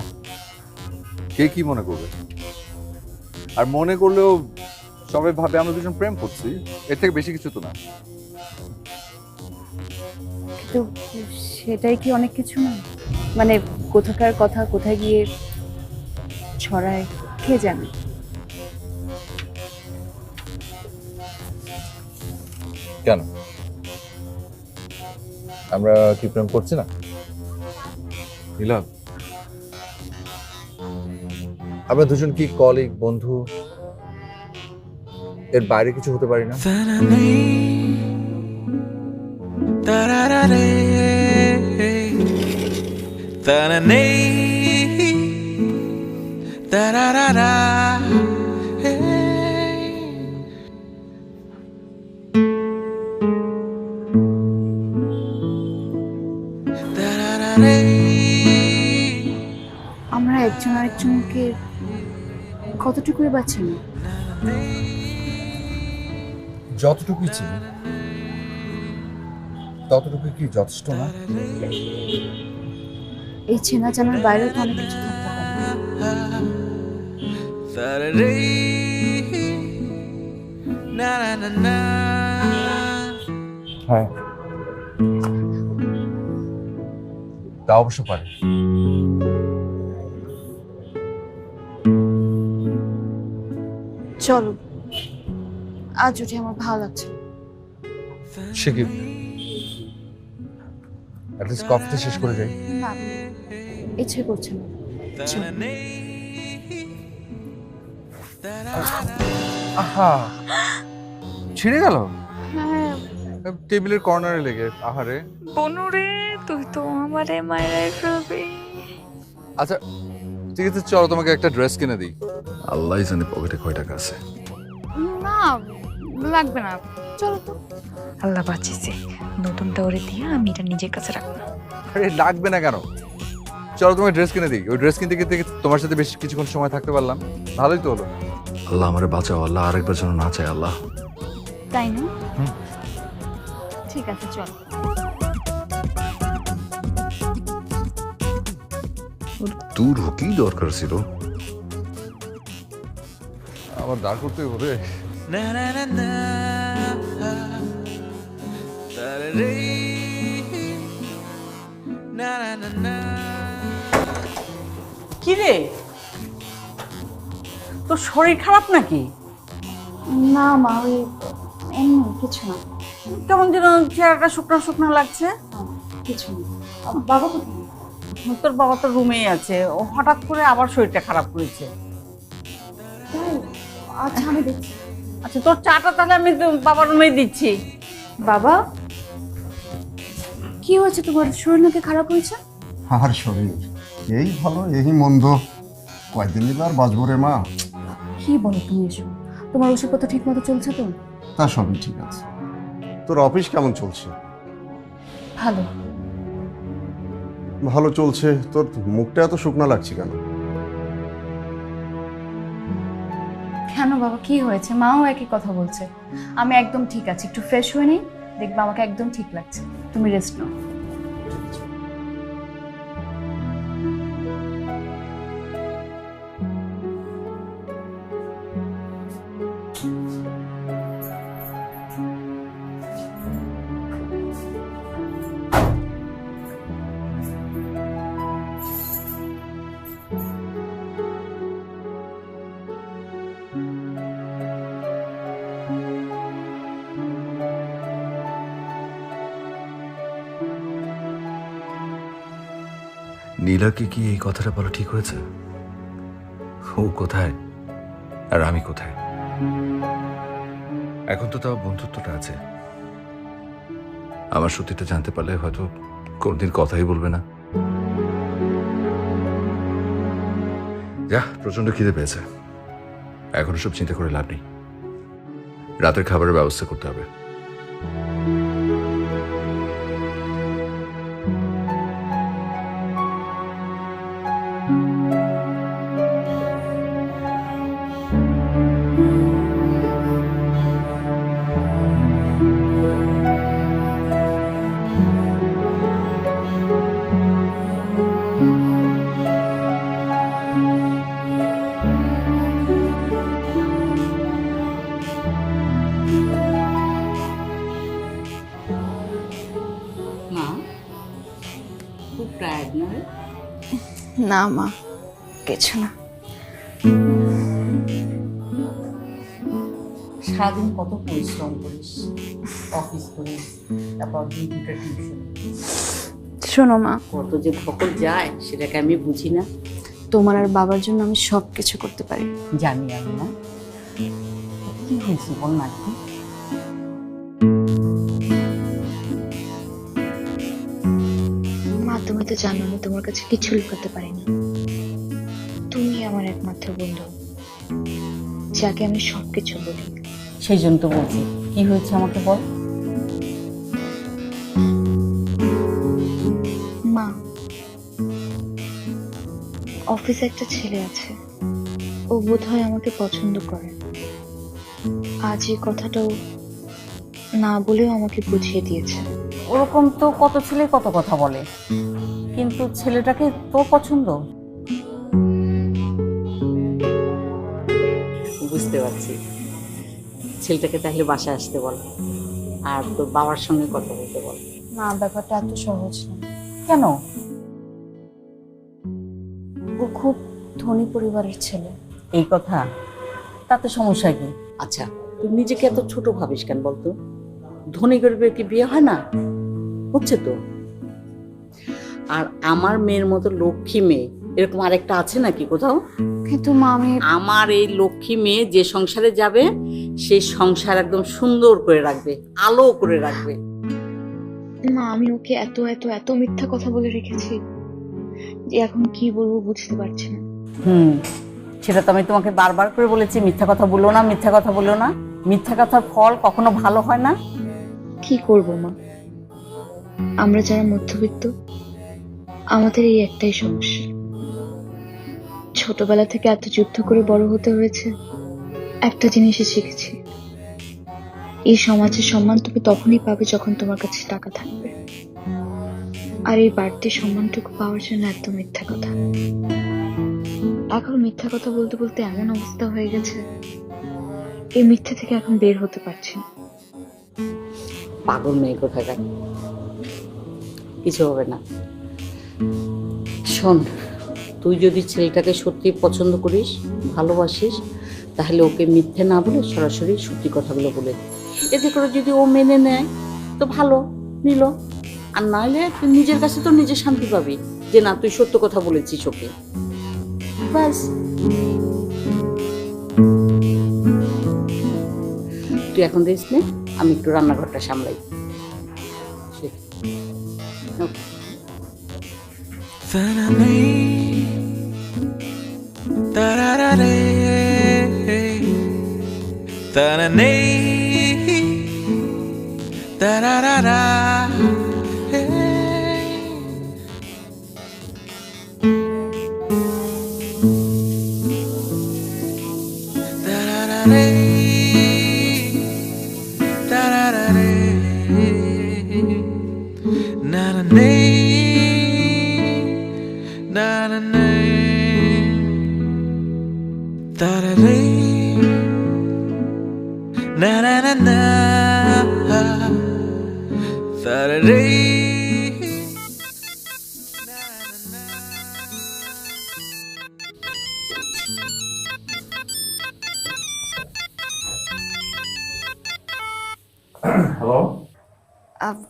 কে কি মনে করবে? আর মনে করলেও সবাই ভাবে আমরা দুজন প্রেম করছি, এর থেকে বেশি কিছু তো না। কিন্তু সেটাই কি অনেক কিছু না? মানে কোথাকার কথা কোথায় গিয়ে ছড়ায় কে জানে? কেন আমরা কি প্রেম করছি না? নীলা, আমরা দুজন কি কলিগ, বন্ধু, এর বাইরে কিছু হতে পারি না? আমরা একজন আরেকজনকে কতটুকুই বা চিনি? যতটুকুই চিনি ততটুকু কি যথেষ্ট না? এই চেনা জানার বাইরেও তো অনেক কিছু থাকতে পারে। হ্যাঁ, তা অবশ্য পারে। চলো আজ উঠে, আমার ভালো লাগছে। সে কি অ্যাটলিস্ট কফিটা শেষ করে যাই। না ইচ্ছে করছে না। চল। আহা ছিঁড়ে গেল হ্যাঁ টেবিলের কর্নারে লেগে। আহারে। বনুরে তুই তো আমারে মায়ের ফেলবি। আচ্ছা ঠিক আছে, চলো তোমাকে একটা ড্রেস কিনে দিই। আল্লাহ জানে পকেটে কয় টাকা আছে। না লাগবে না, চলো তো। আল্লাহ বাঁচিয়েছে, নতুনটা ওরে দিয়ে আমি এটা নিজের কাছে রাখবো। আরে লাগবে না কেন, চলো তোমাকে ড্রেস কিনে দিই। ওই ড্রেস কিনতে কিনতে তোমার সাথে বেশ কিছুক্ষণ সময় থাকতে পারলাম, ভালোই তো হলো। আল্লাহ আমারে বাঁচাও, আল্লাহ আরেকবার যেন না চায় আল্লাহ। তাই না? ঠিক আছে চল। দূর কি দরকার ছিল, আবার দাঁড় করতে হবে। কি রে, তোর শরীর খারাপ নাকি? না মা, ওই এমনি কিছু না। কেমন যেন চেহারাটা শুকনো শুকনো লাগছে। কিছু না। বাবা কোথায়? তোর বাবা তো রুমেই আছে, ও হঠাৎ করে আবার শরীরটা খারাপ করেছে। তাই? আচ্ছা আমি দেখছি। আচ্ছা তোর চাটা তাহলে আমি বাবার রুমেই দিচ্ছি। বাবা কি হয়েছে তোমার? শরীর নাকি খারাপ হয়েছে? আর শরীর এই ভালো এই মন্দ, কয়দিন আর বাঁচবো রে মা। কি বলো তুমি এসব? তোমার ওষুধপত্র ঠিক মতো চলছে তো? তা সবই ঠিক আছে। তোর অফিস কেমন চলছে? ভালো। ভালো চলছে। তোর মুখটা এত শুকনো লাগছে কেন? কেন বাবা কি হয়েছে? মাও একই কথা বলছে। আমি একদম ঠিক আছি, একটু ফ্রেশ হয়ে নেই, দেখবা আমাকে একদম ঠিক লাগছে। তুমি রেস্ট নাও। নীলাকে কি এই কথাটা বলা ঠিক হয়েছে? ও কোথায় আর আমি কোথায়? এখন তো তাও বন্ধুত্বটা আছে। আমার সত্যিটা জানতে পারলে হয়তো কোনদিন কথাই বলবে না। যা, প্রচন্ড খিদে পেয়েছে, এখন সব চিন্তা করে লাভ নেই। রাতের খাবারের ব্যবস্থা করতে হবে। মা খুব টায়ার্ড না? না মা, কিছু না। সারাদিন কত পরিশ্রম করিস, অফিস করিস, তারপর 2-2টা টিউশন। শোনো মা, কত যে ধকল যায় সেটাকে আমি বুঝি না। তোমার আর বাবার জন্য আমি সব কিছু করতে পারি। জানি আমি না। কি হয়েছে বল না একটু। মা তুমি তো জানো আমি তোমার কাছে কিছু লুকাতে পারি না। তুমি আমার একমাত্র বন্ধু, যাকে আমি সবকিছু বলি। সেই জন্য তো বলছি, কি হয়েছে আমাকে বল। মা, অফিসে একটা ছেলে আছে, ও বোধহয় আমাকে পছন্দ করে। আজ এই কথাটাও না বলেও আমাকে বুঝিয়ে দিয়েছে। ওরকম তো কত ছেলে কত কথা বলে, কিন্তু ছেলেটাকে তোর পছন্দ? বুঝতে পারছি। ছেলেটাকে তাহলে বাসায় আসতে বল, আর তোর বাবার সঙ্গে কথা বলতে বল। না, ব্যাপারটা এত সহজ না। কেন? ও খুব ধনী পরিবারের ছেলে। এই কথা? তাতে সমস্যা কি? আচ্ছা তুই নিজেকে এত ছোট ভাবিস কেন বলতো? ধনী গরিবের কি বিয়ে হয় না? হচ্ছে তো। আর আমার মেয়ের মতো লক্ষ্মী মেয়ে এরকম আরেকটা আছে নাকি কোথাও? কিন্তু মা আমি আমার এই লক্ষ্মী মেয়ে যে সংসারে যাবে সেই সংসার একদম সুন্দর করে রাখবে, আলো করে রাখবে। মা আমি ওকে এত এত এত মিথ্যা কথা বলে রেখেছি যে এখন কি বলবো বুঝতে পারছি না। সেটা তো আমি তোমাকে বারবার করে বলেছি, মিথ্যা কথা বলো না, মিথ্যা কথা বলো না। মিথ্যা কথার ফল কখনো ভালো হয় না। কি করব মা, আমরা যারা মধ্যবিত্ত আমাদের এই একটাই সমস্যা, ছোটবেলা থেকে এত যুদ্ধ করে বড় হতে হয়েছে। একটা জিনিসই শিখেছি, এই সমাজের সম্মান তুমি তখনই পাবে যখন তোমার কাছে টাকা থাকবে, আর এই বাড়তি সম্মানটুকু পাওয়ার জন্য একদম মিথ্যা কথা। এখন মিথ্যা কথা বলতে বলতে এমন অবস্থা হয়ে গেছে, এই মিথ্যা থেকে এখন বের হতে পারছি না। পাগল মেয়ে কোথাকার, কিছু হবে না। শোন, তুই যদি ছেলেটাকে সত্যি পছন্দ করিস, ভালোবাসিস, তাহলে ওকে মিথ্যে না বলে সরাসরি সত্যি কথাগুলো বলে দে। এতে করে যদি ও মেনে নেয় তো ভালো, নিল। আর নাহলে তুই নিজের কাছে তো নিজে শান্তি পাবি যে না তুই সত্য কথা বলেছিস ওকে, ব্যাস। তুই এখন দিস নে, আমি একটু রান্নাঘরটা সামলাই। হ্যালো।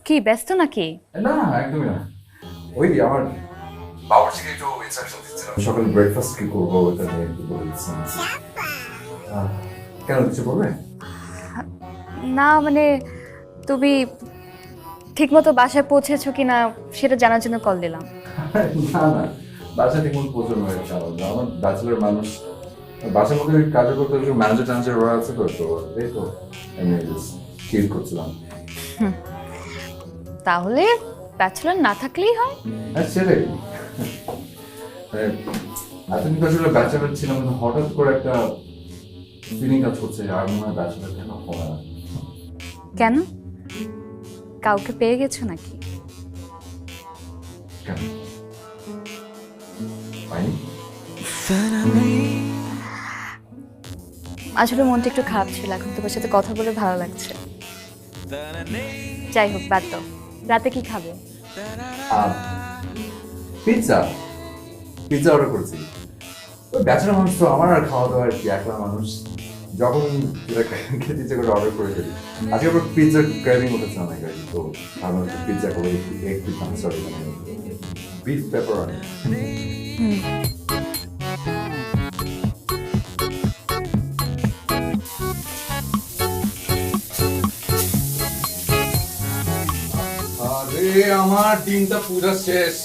কি ব্যস্ত নাকি? না একদমই না, ওই আমার বাবুর্চিকে একটু ইনস্ট্রাকশন দিচ্ছিলাম সকালে ব্রেকফাস্ট কি করবো ওটা নিয়ে একটু বলে দিচ্ছিলাম। কেন কিছু বলবে? না মানে তুমি ঠিকমতো বাসায় পৌঁছেছো কিনা সেটা জানার জন্য কল দিলাম। না না, বাসায় ঠিক মতো পৌঁছানো হয়েছে। আমার ব্যাচেলার মানুষ, বাসার মধ্যে কাজ করতে ম্যানেজার ট্যানেজার ওরা আছে তো, এই তো আমি চিল করছিলাম। তাহলে ব্যাচেলার না থাকলেই হয়। হ্যাঁ সেটাই, এতদিন তো আসলে ব্যাচেলার ছিলাম, হঠাৎ করে একটা ফিলিং কাজ করছে আর মনে হয় ব্যাচেলার কেন হয় না। কেন, কাউকে পেয়ে গেছো নাকি? কেন পাইনি? আসলে মনটা একটু খারাপ ছিল, এখন তোমার সাথে কথা বলে ভালো লাগছে। যাই হোক বাদ দাও, রাতে কি খাবে? পিৎজা পিৎজা অর্ডার করেছি। ওই ব্যাচেলার মানুষ তো, আমার আর খাওয়া দাওয়া আর কি, একলা মানুষ যখন যেটা খেতে ইচ্ছে করে অর্ডার করে ফেলি। আজকে আবার পিৎজা ক্রেভিং উঠেছে অনেক আর কি, তো ভাবলাম একটু পিৎজা করে egg pizza, sorry beef pepperoni. আরে আমার দিনটা পুরো শেষ।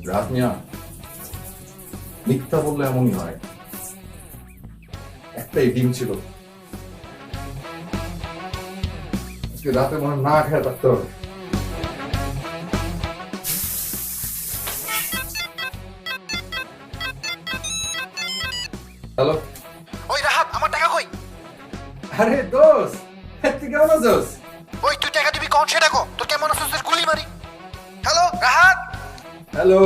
রাত মিয়া, মিথ্যা বললে এমনই হয়। একটাই ডিম ছিল, আজকে রাতে মনে না খেয়ে থাকতে হবে। হ্যালো, ওই রাহাত, আমার টাকা কই? আরে দোস্ত, তুই কেমন আছিস? ওই তুই টাকা দিবি কোন সেটা কো, তোর কেমন আছিস গুলি মারি। Hello Rahat. Hello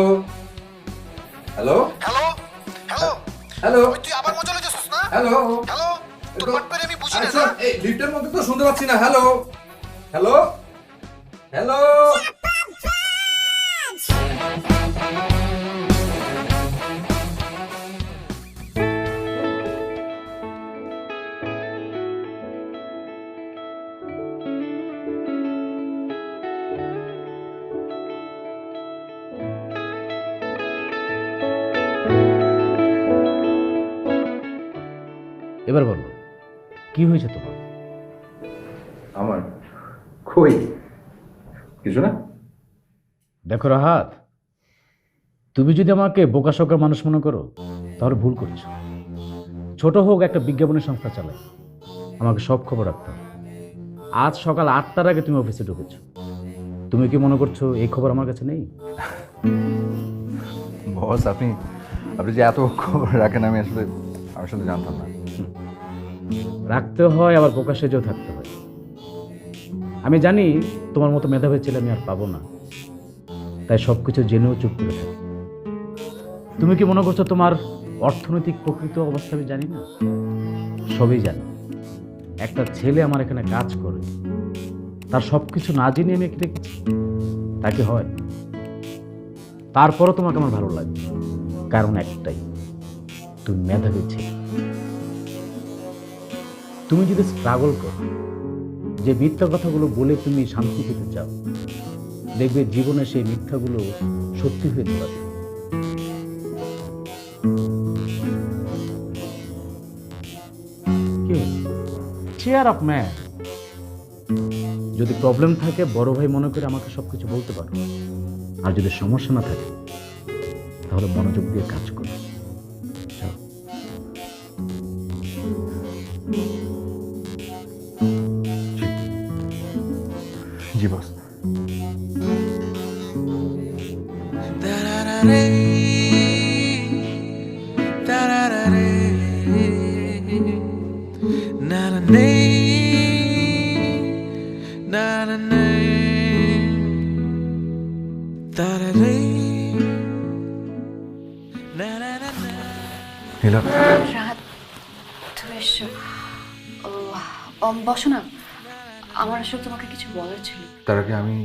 hello hello hello hello, তুই আবার মজা লইতেছিস না? হ্যালো হ্যালো, তোর মাটপারে আমি বুঝি না। আচ্ছা এই লিফটের মধ্যে তো শুনতে পাচ্ছি না। Hello hello hello. এবার বলো, কি হয়েছে তোমার? আমার কই কিছু না। দেখো রাহাত, তুমি যদি আমাকে বোকাশোকা মানুষ মনে করো তাহলে ভুল করছো। ছোট হোক, একটা বিজ্ঞাপনী সংস্থা চালাই, আমাকে সব খবর রাখতে হবে। আজ সকাল 8টার আগে তুমি অফিসে ঢুকেছো, তুমি কি মনে করছো এই খবর আমার কাছে নেই? বস, আপনি যে এত খবর রাখেন আমি আসলে জানতাম না। রাখতে হয়, আবার বোকা সেজেও থাকতে হয়। আমি জানি তোমার মতো মেধাবী ছেলে আমি আর পাবো না, তাই সবকিছু জেনেও চুপ করে থাকি। তুমি কি মনে করছো তোমার অর্থনৈতিক প্রকৃত অবস্থা আমি জানি না? সবই জানি। একটা ছেলে আমার এখানে কাজ করে, তার সবকিছু না জেনে আমি একে রেখেছি, তাকে হয়। তারপরও তোমাকে আমার ভালো লাগে, কারণ একটাই, তুমি মেধাবী ছেলে। তুমি যদি স্ট্রাগল করো, যে মিথ্যা কথাগুলো বলে তুমি শান্তি পেতে চাও, দেখবে জীবনে সেই মিথ্যাগুলো সত্যি হয়ে যাবে। Chair up man. যদি প্রবলেম থাকে বড় ভাই মনে করে আমাকে সবকিছু বলতে পারো, আর যদি সমস্যা না থাকে তাহলে মনোযোগ দিয়ে কাজ করো। যাও। জি বস। নীলা, রাত তুমি এসো। বসো না, আমার আসলে তোমাকে কিছু বলার ছিল। তার আগে আমি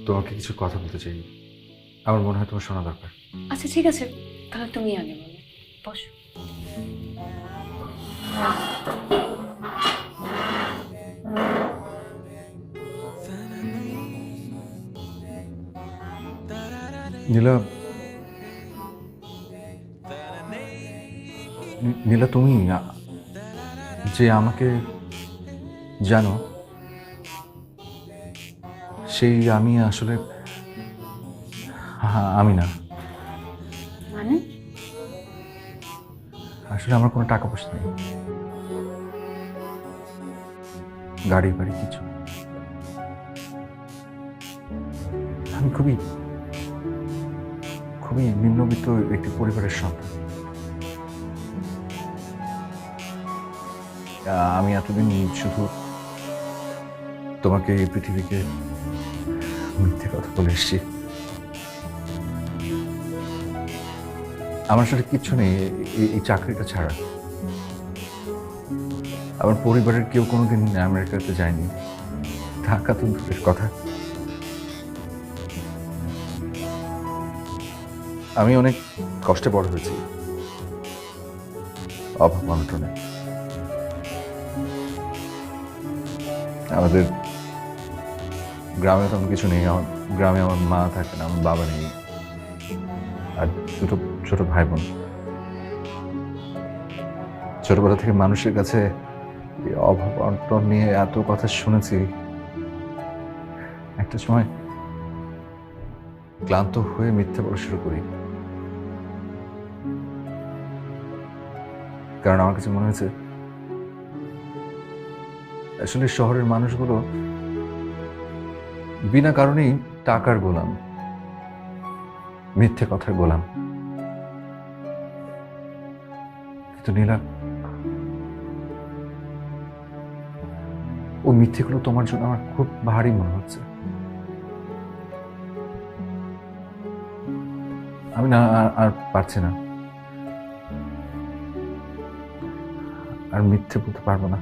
তোমাকে কিছু কথা বলতে চাই, আমার মনে হয় তোমার শোনা দরকার। আচ্ছা ঠিক আছে, তাহলে তুমি আগে বলো। বসো। নীলা, নীলা, তুমি যে আমাকে জানো, সেই আমি আসলে আমি না। মানে? আসলে আমার কোনো টাকা পয়সা নেই, গাড়ি বাড়ি কিছু। আমি খুবই নিম্নবিত্ত একটি পরিবারের সন্তান। আমি এতদিন শুধু তোমাকে এই পৃথিবীকে মিথ্যে কথা বলে এসেছি। আমার সাথে কিচ্ছু নেই এই চাকরিটা ছাড়া। আমার পরিবারের কেউ কোনোদিন আমেরিকাতে যায়নি, ঢাকা তো দূরের কথা। আমি অনেক কষ্টে বড় হয়েছি, অভাব অনটনে। আমাদের গ্রামে তেমন কিছু নেই। গ্রামে আমার মা থাকে না, আমার বাবা নেই, আর দুটো ছোট ভাই বোন। ছোটবেলা থেকে মানুষের কাছে অভাব অনটন নিয়ে এত কথা শুনেছি, একটা সময় ক্লান্ত হয়ে মিথ্যে বলা শুরু করি। কারণ আমার কাছে মনে হয়েছে আসলে শহরের মানুষগুলো বিনা কারণেই টাকার গোলাম, মিথ্যে কথার গোলাম। কিন্তু নীলা, ও মিথ্যেগুলো তোমার জন্য আমার খুব ভারী মনে হচ্ছে। আমি না আর পারছি না, আর মিথ্যে বলতে পারবো না।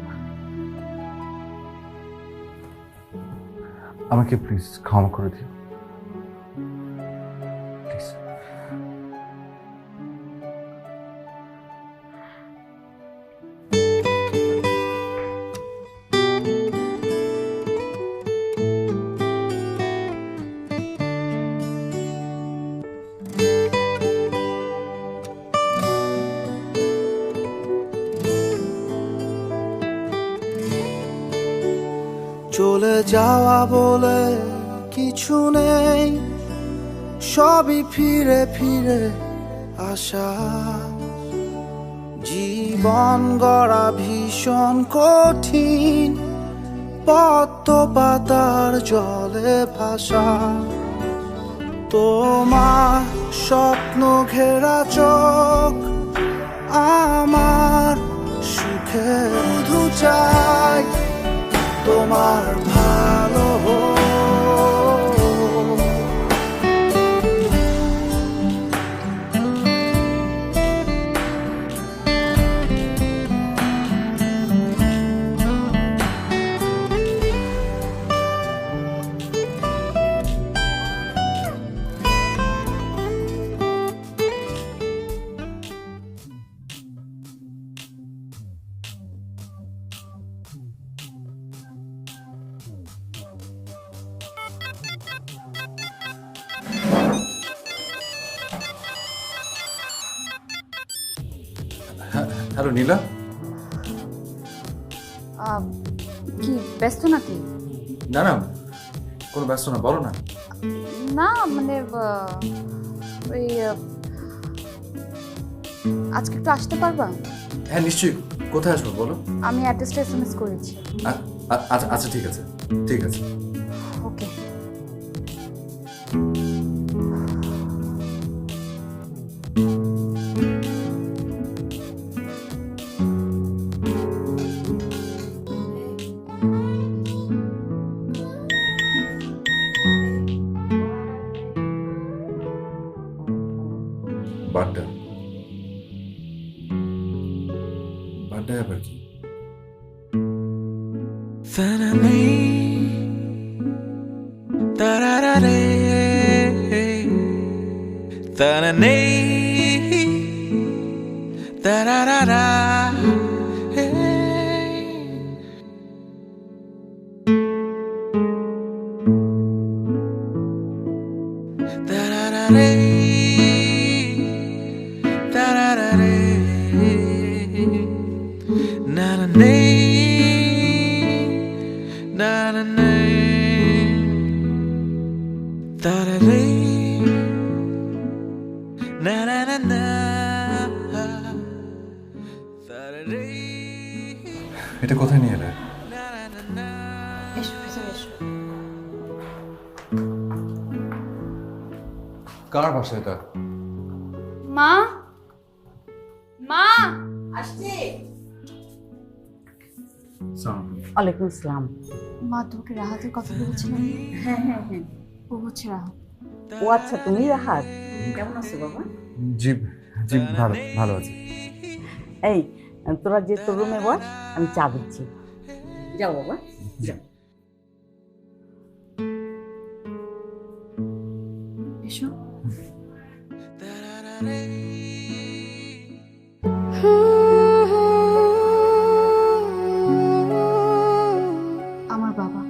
আমাকে প্লিজ ক্ষমা করে দিও, প্লিজ। চলে যাওয়া বলে কিছু নেই, সবই ফিরে ফিরে আসা। জীবন গড়া ভীষণ কঠিন, পদ্ম পাতার জলে ভাসা। তোমার স্বপ্ন ঘেরা চোখ আমার সুখে, শুধু চাই তোমার ভালো। হ্যালো নীলা, কি ব্যস্ত নাকি? না না কোনো ব্যস্ত না, বলো না। না মানে ওই আজকে একটু আসতে পারবা? হ্যাঁ নিশ্চয়ই, কোথায় আসবো বলো। আমি অ্যাড্রেসটা এসএমএস করেছি। আচ্ছা আচ্ছা ঠিক আছে, ঠিক আছে। ওকে। বাড্ডা বাড্ডা আবার কি? এটা কোথায় নিয়ে এলে? এসো ভেতরে এসো। কার বাসা এটা? মা, মা আসছি। ওয়ালাইকুম আসসালাম। মা তোমাকে রাহাতের কথা বলেছিলাম। হ্যাঁ হ্যাঁ হ্যাঁ, ও হচ্ছে রাহাত। ও আচ্ছা, তুমি রাহাত, কেমন আছো বাবা? জি জি ভালো ভালো আছে। এই তোরা যে তোর রুমে বস, আমি চা দিচ্ছি। যাও বাবা যাও। এসো। আমার বাবা।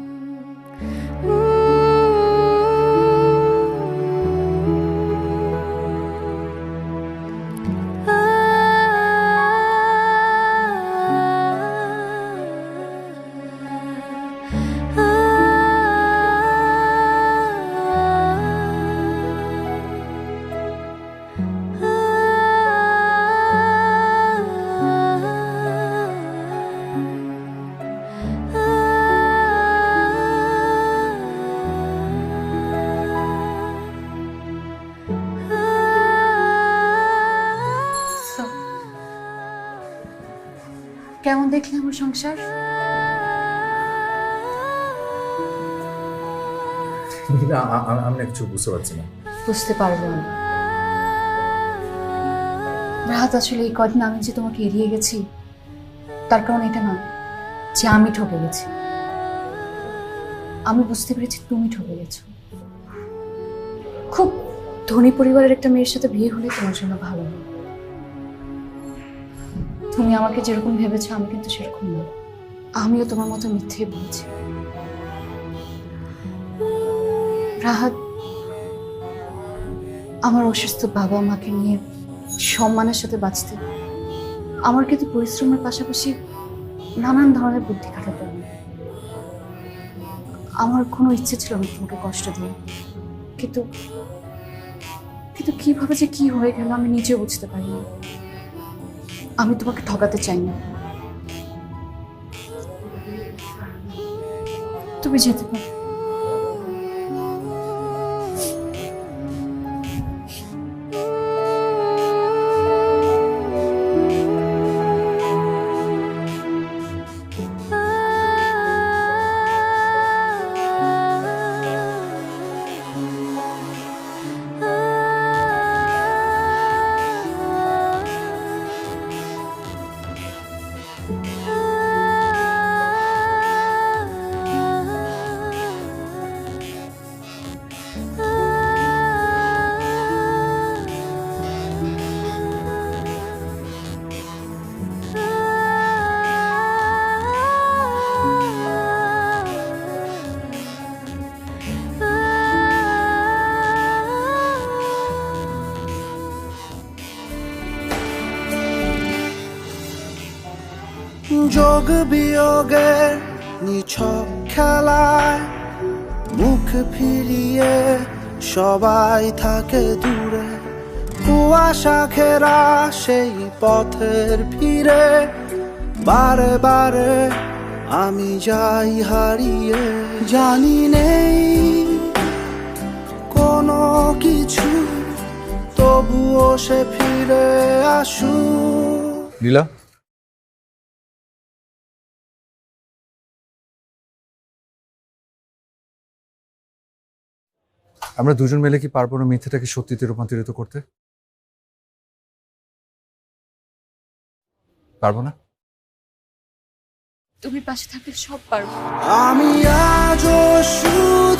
কেমন দেখলে আমার সংসার? আমি কিছু বুঝতে পারছি না। বুঝতে পারবো না। রাহাত, আসলে এই কদিন আমি যে তোমাকে এড়িয়ে গেছি তার কারণ এটা নয় যে আমি ঠকে গেছি। আমি বুঝতে পেরেছি তুমি ঠকে গেছো। খুব ধনী পরিবারের একটা মেয়ের সাথে বিয়ে হলে তোমার জন্য ভালো হবে। তুমি আমাকে যেরকম ভেবেছো আমি কিন্তু সেরকম না। আমিও তোমার মতো মিথ্যে বলছি। রাহাত, আমার অসুস্থ বাবা মাকে নিয়ে সম্মানের সাথে বাঁচতে আমার কিন্তু পরিশ্রমের পাশাপাশি নানান ধরনের বুদ্ধি খাটাতে হবে। আমার কোনো ইচ্ছে ছিল না তোমাকে কষ্ট দিই, কিন্তু কিন্তু কিভাবে যে কি হয়ে গেল আমি নিজেও বুঝতে পারিনি। আমি তোমাকে ঠকাতে চাইনি, তুমি যেতে পারো। যোগ বিয়োগের নিছক খেলায় মুখ ফিরিয়ে সবাই থাকে দূরে, কুয়াশা ঘেরা সেই পথের ভিড়ে বারে বারে আমি যাই হারিয়ে। জানি নেই কোনো কিছু, তবুও সে ফিরে আসু। নীলা, আমরা দুজন মিলে কি পারবো না মিথ্যাটাকে সত্যিতে রূপান্তরিত করতে? পারবো না? তুমি পাশে থাকলে সব পারবো। আমি আজও শুধু